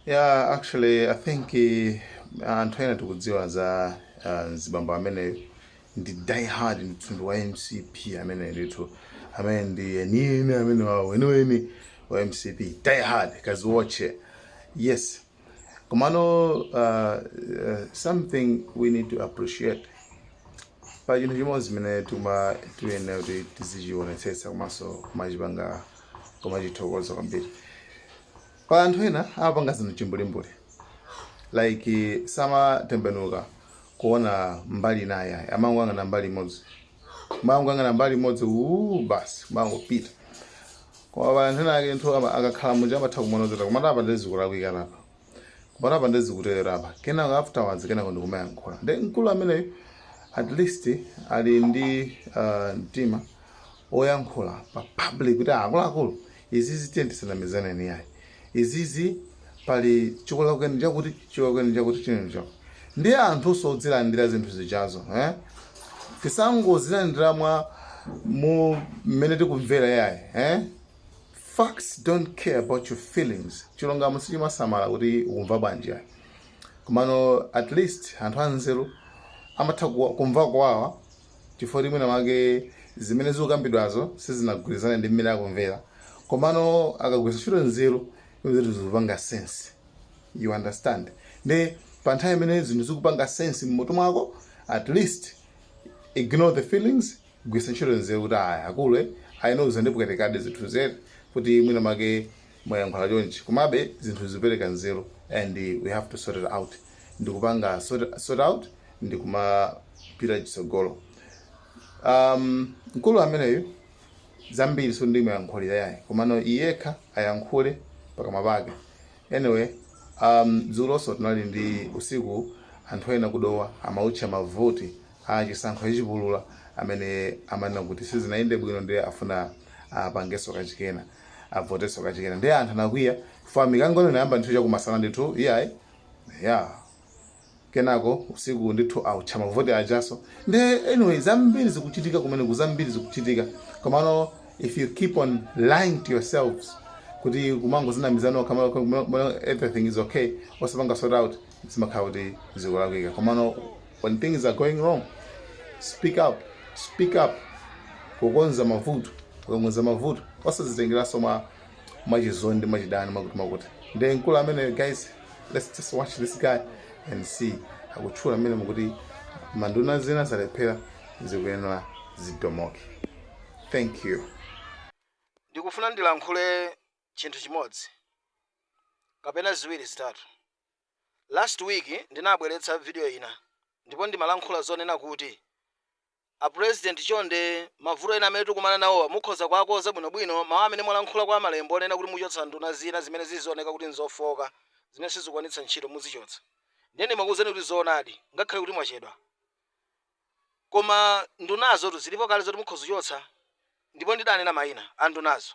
Yeah, actually, I think anthu ena tikudziwa za Zibambo amene ndi die hard mtundu wa MCP amene ndithu amene ndi enieni amene weniweni wa MCP die hard kaziwotche. Yes, komano something we need to appreciate pa chinthu chimodzi mene tuyene kuti tizichionetsetsa komanso kumachipanga kumachithokoza kwambiri pa anthu ena amapanga zinthu chimbulimbuli like samatembenuka kuona mbali naye amangwang'ana mbali imodzi mangwang'ana mbali imodzi basi mangopita koma anthu ena ake nthu akakhala munja amatha kumonozera komatu apa ndizikulakwika lapa komatu apa ndizikutelera apa kenako afterwards kenako ndikumayankhula ndi mkulu ameneyo at least ali ndi mtima oyankhula pa public kuti akuluakulu izizi tiyendisanamizane ni yayi izizi pali chikolakwene chakuti chino ndi anthu sodzilandira zinthu zichazo tisangozilandira mu mmene tikumvera yayi facts don't care about your feelings chilungamo sichimasamala kuti ukumva bwanji yayi komano at least anthu anzeru amatha kumva kwawa chifukwa mwina mwake zimene zikukambidwazo sizinagwirizane ndi mmene akumvera komano akagwiritsa ntchito nzeru zinthu zikupanga sense, you understand. Ndi pa nthawi imene zinthu zikupanga sense mmutu mwako at least ignore the feelings, gwisa ntchito nzeru kuti akulu ayinoza ndipwetekade zinthu zetu kuti mwina mwake mwayankhula chonchi komabe zinthu zipereka nzeru and we have to sort it out. Ndikupanga sort out ndikumapita chitsogolo. Mkulu ameneyo zambiri so ndimayankhulira yayi komano iyekha ayankhule pakamwa pake. Anyway, dzuloso tinali ndi usiku anthu ena kudowa amautcha mavoti achisankho achipulula amene amanena kuti sizinayende bwino ndi afuna apangeso kachikena avoteso kachikena ndi anthu anakwiya kufa mikango inayamba nthu chakumasana ndithu iyayi kenako usiku ndithu autcha mavoti ajaso ndi anyway zambiri zikuchitika kumene kuzambiri zikuchitika komano if you keep on lying to yourselves kuti kumango zinamizano kama everything is okay osapanga sort out zimakhala kuti zikulakwika komano when things are going wrong speak up kukonza mavuto osazitengeraso mwachizondi mwachidani makuti ndi mkulu amene guys, let's just watch this guy and see akutchula amene mukuti manduna zina zalephera zikuyenera zidomoke. Thank you. Ndikufuna ndilankhule chinthu chimodzi kapena ziwiri zitatu. Last week ndinabweretsa video ina ndipo ndimalankhula zonena kuti a president chonde mavuto ena amene tikumana nawo mukhoza kwakoza bwinobwino mawu amene mwalankhula kwa malembo onena kuti muchotsa nduna zina zimene zizioneka kuti nzofoka zimene sizikwanitsa ntchito muzichotsa. Ndiye ndimakuwuzani kuti zoonadi ngakhale kuti mwachedwa koma ndunazo zilipo kale zoti mukhoza kuchotsa ndipo ndidanena mayina andunazo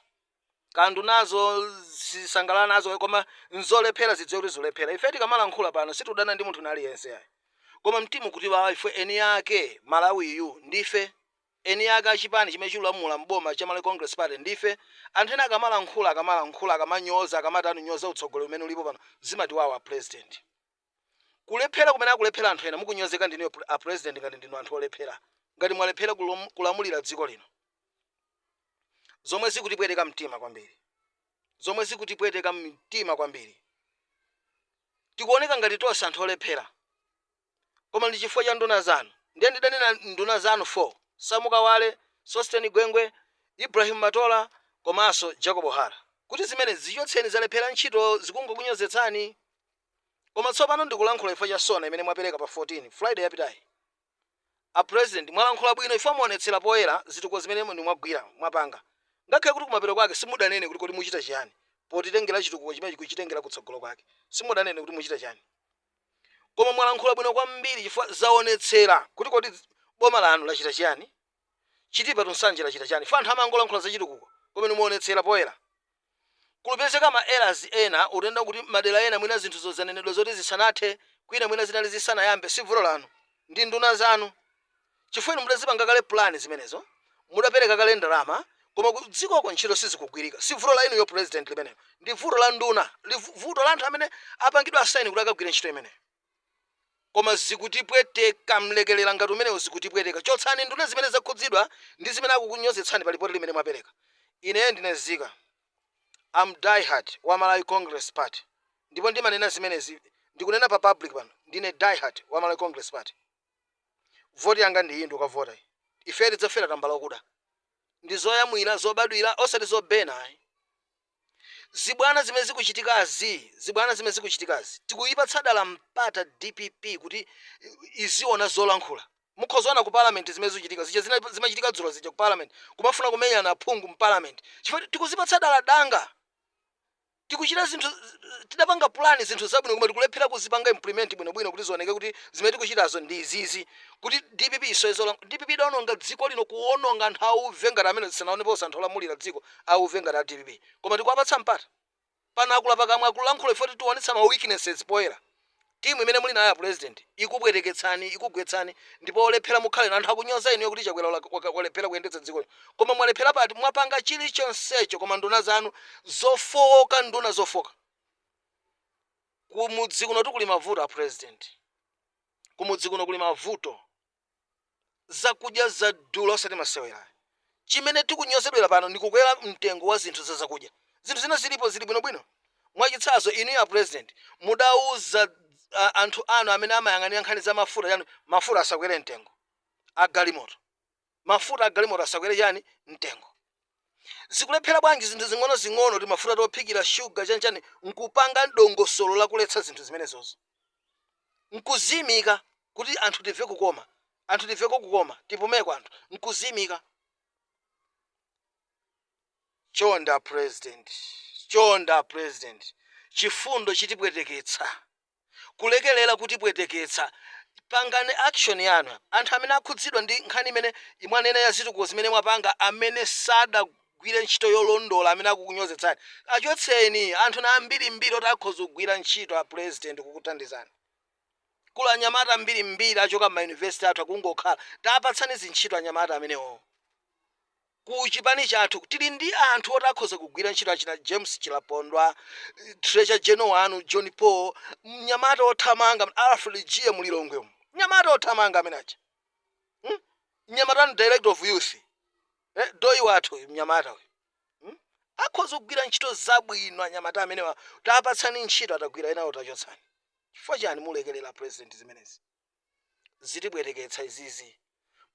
kandunazo zisangalala nazo koma nzolephera zidziwe kuti zolephera. Ife tikamalankhula pano situdana ndi munthu aliyense yayi koma mtima kuti ife eni yake Malawiyu ndife eni yake achipani chimene chilamula mboma cha Malawi Congress Party ndife. Anthu ena akamalankhula akamanyoza akamatanu nyoza utsogoleri umene ulipo pano zimatiwawa president. Kulephera kumene akulephera anthu ena mukunyozeka ndine a president ngati ndinu anthu olephera ngati mwalephera kulamulira dziko lino. Zomwe zikutipweteka mtima kwambiri tikuoneka ngati tonse anthu olephera koma ndi chifukwa cha nduna zanu. Ndiye ndidanena nduna zanu 4: Samukawale, Sosteni Gwengwe, Ibrahim Matola komanso Jacob Hara kuti zimene zichotseni zalephera ntchito zikungokunyozetsani. Koma tsopano ndikulankhula chifukwa cha sona imene mwapereka pa 14 Friday yapitayi. A president mwalankhula bwino ife muonetsera poyera zituko zimene mwagwira mwapanga ngakhale kuti kumapeto kwake simudanene kuti muchita chiyani potitengera chitukuko chimene chikuchitengera kutsogolo kwake simudanene kuti muchita chiyani koma mwalankhula bwino kwambiri chifukwa zaonetsera kuti kodi boma lanu lachita chiyani chitipa tunsanje lachita chiyani fa anthu amangolankhula za chitukuko koma muonetsera poyera. Kulipezeka ma errors ena utenda kuti madera ena mwina zinthu zozanenedwa zoti zisanathe kwina mwina zinali zisanayambe si vuto lanu ndi nduna zanu chifukwa inu mudazipanga kale plan zimenezo mudapereka kale ndalama koma dzikoko ntchito sizikugwirika. Si vuto la inu yo president limeneyo, ndi vuto la nduna, vuto la anthu amene apangidwa asaini kuti akagwire ntchito imeneyo. Koma zikutipweteka mlekelera ngati umenewo zikutipweteka. Chotsani nduna zimene zakhudzidwa ndi zimene akukunyozetsani pa ripoti limene mwapereka. Ine ndine Nzika, I'm diehard wa Malawi Congress Party, ndipo ndimanena zimenezi ndikunena pa public pano. Ndine diehard wa Malawi Congress Party. Voti yanga ndi inu ukavota. Ife tidzafera tambala okuda. Ndi zoyamwira zobadwira osati zobena. Zibwana zimene zikuchitikazi tikuyipatsa dala mpata DPP kuti iziona zolankhula. Mukhozaona ku parliament zimene zikuchitika zimachitika dzulo zija ku parliament kumafuna kumenyana phungu mu parliament. Chifukwa tikuzipatsa dala danga. Tikuchita zinthu tidapanga plan zinthu zabwino koma tikulephera kuzipanga implement bwinobwino kuti zioneke kuti zimene tikuchitazo ndi izizi kuti DPP isoyezola. DPP daononga dziko lino kuononga anthu auve ngati amene sanaonepo anthu olamulira dziko auve ngati a DPP. Koma tikuwapatsa mpata pana akula pakamwa akulankhula ifoti tiwonetsa ma weaknesses poyera. Timu imene muli nayo president ikubwereketsani ikugwetsani ndipo olephera mukhale na anthu akunyoza inu kuti chakwera olephera kuyendetsa dziko. Koma mwalephera pati mwapanga chilichonsecho koma nduna zanu zofoka, nduna zofoka. Kumudzi kuno tikuli mavuto a president. Kumudzi kuno kuli mavuto zakudya za dula osati masewera. Chimene tikunyozedwera pano ndikukwera mtengo wa zinthu za zakudya. Zinthu zina zilipo zili bwinobwino. Mwachitsanzo inu ya president mudauza anthu anu amene amayang'anira nkhani za mafuta yani mafuta asakwere mtengo. Agalimoto. Mafuta agalimoto asakwere yani mtengo. Zikulephera bwanji zinthu zing'ono ti mafuta tophikira sugar chanchani nkupanga ndongosolo la kuletsa zinthu zimenezozo. Nkuzimika kuti anthu timve kukoma. Anthu timve kukoma tipumeko anthu nkuzimika. Chonda president. Chifundo chitipweteketsa. Kulekelera kutipweteketsa. Pangane action yanu. Anthu amene akhudzidwa ndi nkhani imene imwanena ya zitukuko zimene mwapanga amene sadagwire ntchito yolondola amene akukunyozetsani. Achotseni anthu na ambiri otakhoza kugwira ntchito a president kukuthandizani. Kula anyamata ambiri achoka ma university athu akungokhala. Tapatsani zintchito anyamata amenewo. Kuchipani chathu tili ndi anthu otakhoza kugwira ntchito achina James Chilapondwa, Treasure General wanu John Paul, mnyamata othamanga Alfred G Mulilongwe. Mnyamata othamanga amenacha. Mnyamata director of youth. Doi wathu mnyamata we. Akhoza kugwira ntchito zabwino anyamata amenewa. Tapatsani ntchito atagwira ena otachotsani. Chifukwa chani mulekelera president zimenezi. Zitibwereketsa izizi.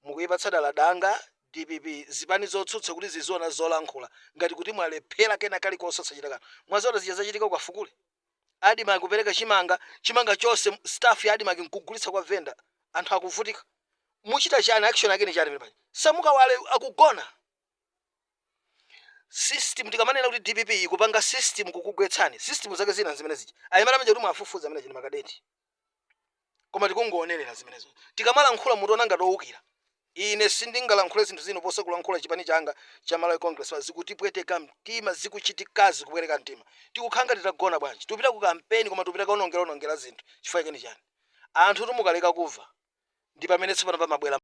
Mukuyipatsa dala danga DPP zipani zotsutsa kuti ziziona zolankhula ngati kuti mwalephera kena kali kosotsa chitakano. Mwazoona zija zachitika kwa Fukule. Adima akupereka chimanga chose staff ya Adima nkugulitsa kwa vendor. Anthu akuvutika. Muchita chani action yake ni chani pali. Samuka wale akugona. System tikamanena kuti DPP ikupanga system kukugwetsani. System zake zina zimene zija. Ayimala manje kuti mwafufuza amene chini makadeti. Koma tikungoonelera zimenezo. Tikamala nkhula mutu onanga dowukira. Ine sindingalankhule zinthu zino posa kulankhula chipani changa cha Malawi Congress zikutipweteka mtima zikuchitikazi kupweteka mtima. Tikukhanga titagona bwanji. Tupita ku campaign koma tupita kaonongera zinthu. Chifukwa chani? Anthu tumukaleka kuva. Ndi pamene tsopano pamabwera